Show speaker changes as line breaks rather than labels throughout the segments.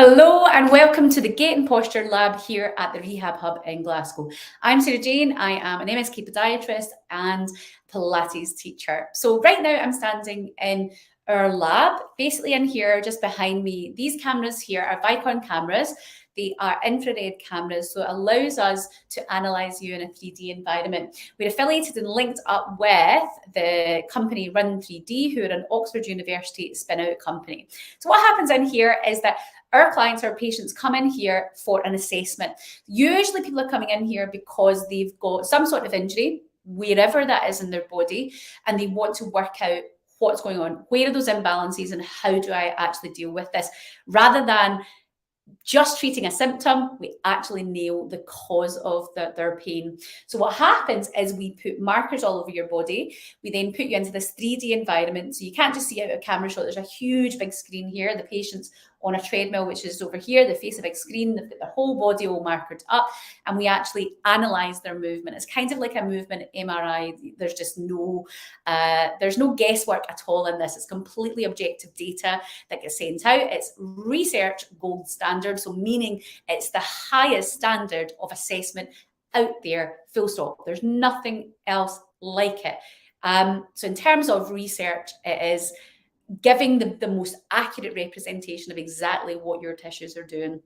Hello and welcome to the Gait Posture Lab here at the Rehab Hub in Glasgow. I'm Sarah Jane. I am an MSK podiatrist and Pilates teacher. So right now I'm standing in our lab, basically in here just behind me. These cameras here are Vicon cameras. They are infrared cameras, so it allows us to analyse you in a 3D environment. We're affiliated and linked up with the company Run 3D, who are an Oxford University spin-out company. So what happens in here is that our clients, our patients come in here for an assessment. Usually people are coming in here because they've got some sort of injury, wherever that is in their body, and they want to work out what's going on, where are those imbalances and how do I actually deal with this, rather than just treating a symptom. We actually nail the cause of their pain. So what happens is we put markers all over your body. We then put you into this 3D environment. So you can't just see out a camera shot. There's a huge big screen here. The patient's on a treadmill, which is over here. They face a big screen. They've got their whole body all markered up, and we actually analyze their movement. It's kind of like a movement MRI. There's just no guesswork at all in this. It's completely objective data that gets sent out. It's research gold standard, so meaning it's the highest standard of assessment out there, full stop. There's nothing else like it. So in terms of research, it is giving the most accurate representation of exactly what your tissues are doing.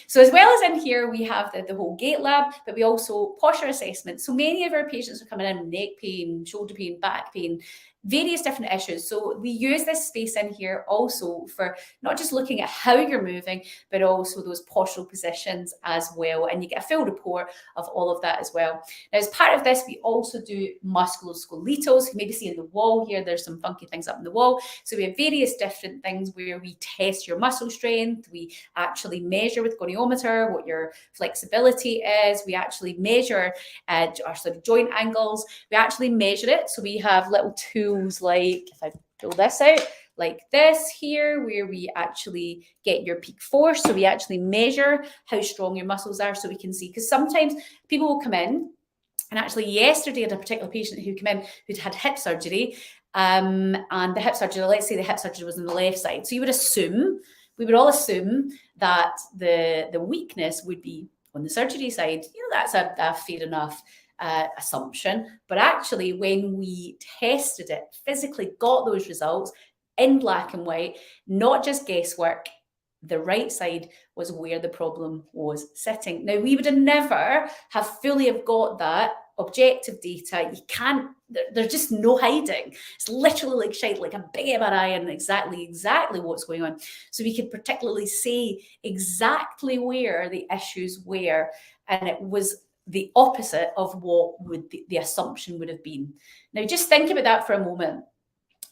So as well as in here, we have the whole gait lab, but we also posture assessment. So many of our patients are coming in with neck pain, shoulder pain, back pain, various different issues. So we use this space in here also for not just looking at how you're moving, but also those postural positions as well. And you get a full report of all of that as well. Now, as part of this, we also do musculoskeletal. You maybe see in the wall here, there's some funky things up in the wall. So we have various different things where we test your muscle strength. We actually measure with goniometer what your flexibility is. We actually measure our sort of joint angles. We actually measure it. So we have little tools like, if I pull this out, like this here, where we actually get your peak force. So we actually measure how strong your muscles are, so we can see, because sometimes people will come in, and actually yesterday I had a particular patient who came in who'd had hip surgery, and the hip surgery, let's say the hip surgery was on the left side. So you would assume, we would all assume that the weakness would be on the surgery side. You know, that's a fair enough assumption, but actually when we tested it, physically got those results in black and white, not just guesswork, the right side was where the problem was sitting. Now, we would have never have fully have got that objective data. You can't, there's just no hiding. It's literally like shite, like a big MRI, and exactly what's going on. So we could particularly say exactly where the issues were, and it was the opposite of what would the assumption would have been. Now, just think about that for a moment.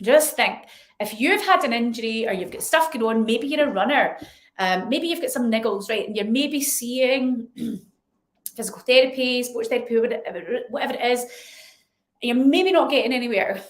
Just think, if you've had an injury or you've got stuff going on, maybe you're a runner, maybe you've got some niggles, right? And you're maybe seeing physical therapy, sports therapy, whatever it is, and you're maybe not getting anywhere.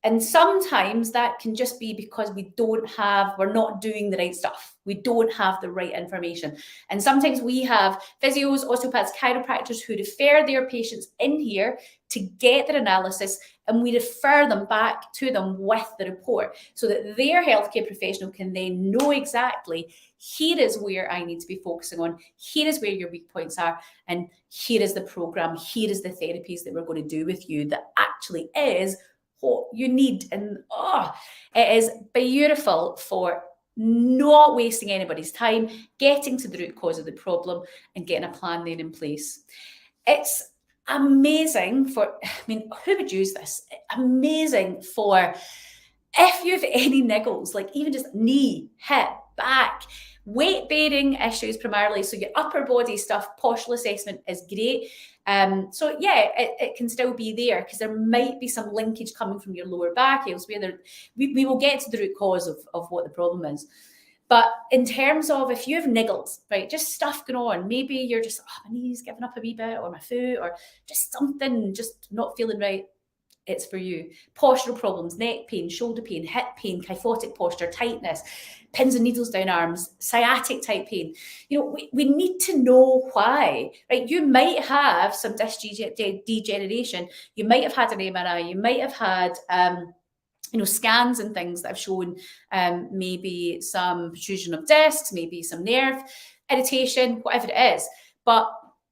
And sometimes that can just be because we're not doing the right stuff. We don't have the right information. And sometimes we have physios, osteopaths, chiropractors who refer their patients in here to get their analysis, and we refer them back to them with the report so that their healthcare professional can then know exactly, here is where I need to be focusing on, here is where your weak points are, and here is the program, here is the therapies that we're going to do with you that actually is what you need. And it is beautiful for not wasting anybody's time, getting to the root cause of the problem and getting a plan then in place. It's amazing for, I mean, who would use this? Amazing for if you have any niggles, like even just knee, hip, back, weight bearing issues primarily. So your upper body stuff, postural assessment is great. So yeah, it can still be there because there might be some linkage coming from your lower back elsewhere. We will get to the root cause of what the problem is. But in terms of if you have niggles, right, just stuff going on, maybe you're just, my knee's giving up a wee bit, or my foot, or just something just not feeling right, it's for you. Postural problems, neck pain, shoulder pain, hip pain, kyphotic posture, tightness, pins and needles down arms, sciatic type pain. You know, we need to know why, right? You might have some disc degeneration. You might have had an MRI. You might have had scans and things that have shown maybe some protrusion of discs, maybe some nerve irritation, whatever it is. But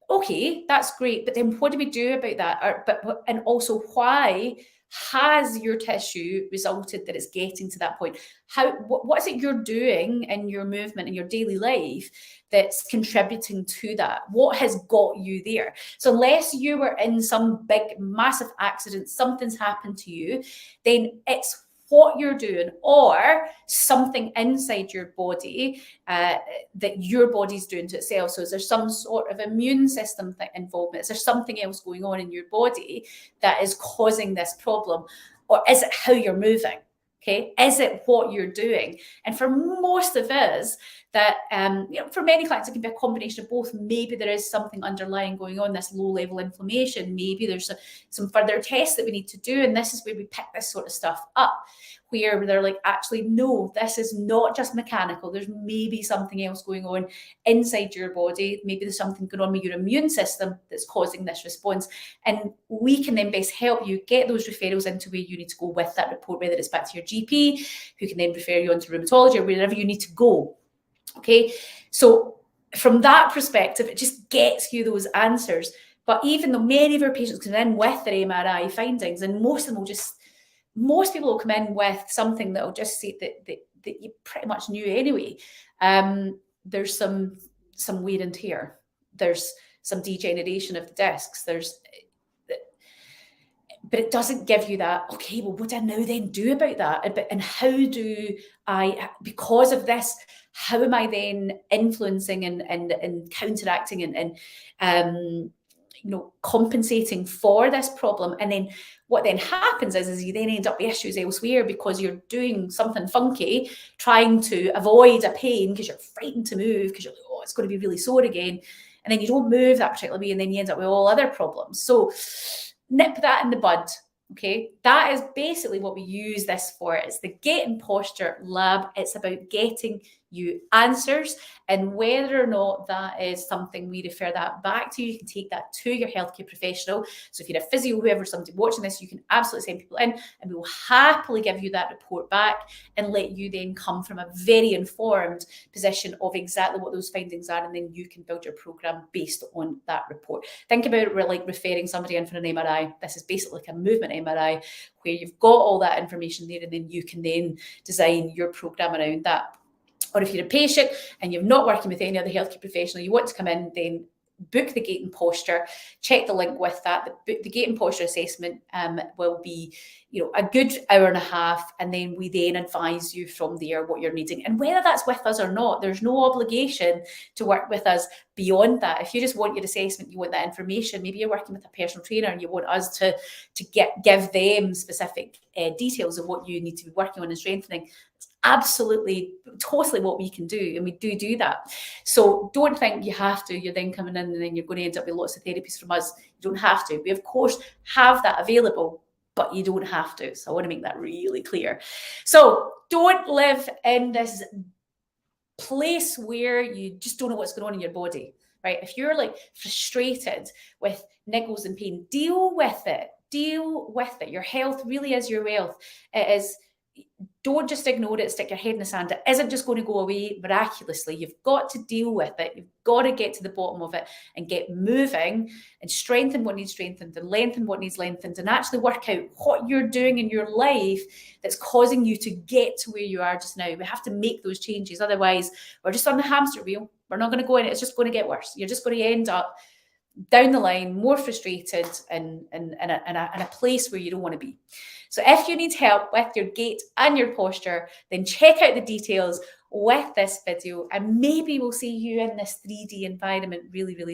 okay, that's great. But then what do we do about that? And also, why has your tissue resulted that it's getting to that point? What is it you're doing in your movement in your daily life that's contributing to that? What has got you there? So unless you were in some big massive accident, something's happened to you, then it's what you're doing or something inside your body that your body's doing to itself. So is there some sort of immune system involvement? Is there something else going on in your body that is causing this problem? Or is it how you're moving? Okay, is it what you're doing? And for most of us, that for many clients, it can be a combination of both. Maybe there is something underlying going on, this low-level inflammation. Maybe there's some further tests that we need to do, and this is where we pick this sort of stuff up, where they're like, actually, no, this is not just mechanical. There's maybe something else going on inside your body. Maybe there's something going on with your immune system that's causing this response. And we can then best help you get those referrals into where you need to go with that report, whether it's back to your GP, who can then refer you on to rheumatology or wherever you need to go. Okay, so from that perspective, it just gets you those answers. But even though many of our patients come in with their MRI findings, and most people will come in with something that will just say that you pretty much knew anyway. There's some wear and tear. There's some degeneration of the discs. But it doesn't give you that, okay, well, what do I now then do about that? And how do I, because of this, how am I then influencing and counteracting and compensating for this problem? And then what then happens is you then end up with issues elsewhere because you're doing something funky, trying to avoid a pain because you're frightened to move, because you're like, oh, it's going to be really sore again. And then you don't move that particular way, and then you end up with all other problems. So nip that in the bud. Okay, that is basically what we use this for. It's the Gait Posture Lab. It's about getting you answers, and whether or not that is something we refer that back to, you can take that to your healthcare professional. So if you're a physio, whoever, somebody watching this, you can absolutely send people in, and we will happily give you that report back and let you then come from a very informed position of exactly what those findings are, and then you can build your program based on that report. Think about it, we're like referring somebody in for an MRI. This is basically like a movement MRI where you've got all that information there, and then you can then design your program around that. Or if you're a patient and you're not working with any other healthcare professional, you want to come in, then book the Gait and Posture, check the link with that. The Gait and Posture assessment will be, a good hour and a half, and then we then advise you from there what you're needing. And whether that's with us or not, there's no obligation to work with us beyond that. If you just want your assessment, you want that information, maybe you're working with a personal trainer and you want us to give them specific details of what you need to be working on and strengthening. Absolutely, totally what we can do, and we do that. So don't think you have to, you're then coming in and then you're going to end up with lots of therapies from us. You don't have to. We of course have that available, but you don't have to. So I want to make that really clear. So don't live in this place where you just don't know what's going on in your body, right? If you're like frustrated with niggles and pain, deal with it. Your health really is your wealth. It is. Don't just ignore it, stick your head in the sand. It isn't just going to go away miraculously. You've got to deal with it. You've got to get to the bottom of it and get moving and strengthen what needs strengthened and lengthen what needs lengthened, and actually work out what you're doing in your life that's causing you to get to where you are just now. We have to make those changes. Otherwise, we're just on the hamster wheel. We're not going to go in it. It's just going to get worse. You're just going to end up down the line more frustrated and in a place where you don't want to be. So if you need help with your gait and your posture, then check out the details with this video, and maybe we'll see you in this 3D environment really, really soon.